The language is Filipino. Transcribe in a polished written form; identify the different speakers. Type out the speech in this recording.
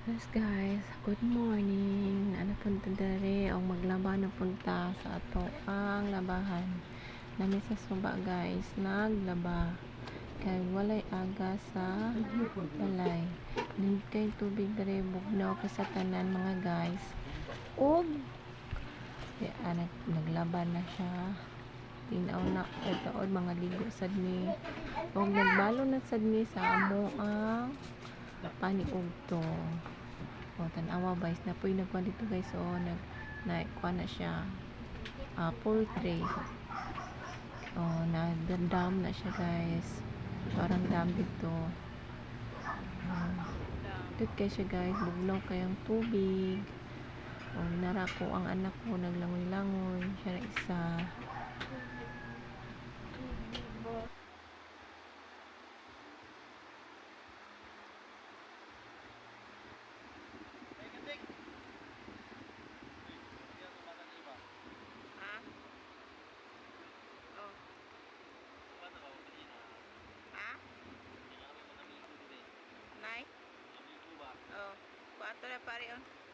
Speaker 1: Yes guys, good morning. Ano punta dere o maglaba na punta sa ato ang labahan. Nami sa suba guys, naglaba. Kay walay aga sa balay. Need kay tubig dere bugnaw ka sa tanan mga guys. Og naglaba na siya. Tinaw na ito mga ligo sad mi. Og nagbalo na sad mi sa amo ang paniugto. O tanawa guys na po'y nagkuhan dito guys. O nagkuhan na siya poultry. O nagdam na siya guys. Parang dam dito. Dito kayo siya guys, bugnaw kayang tubig. O nara ko ang anak ko naglangoy-langoy siya na isa. Nay? Oh, kuato na pare on.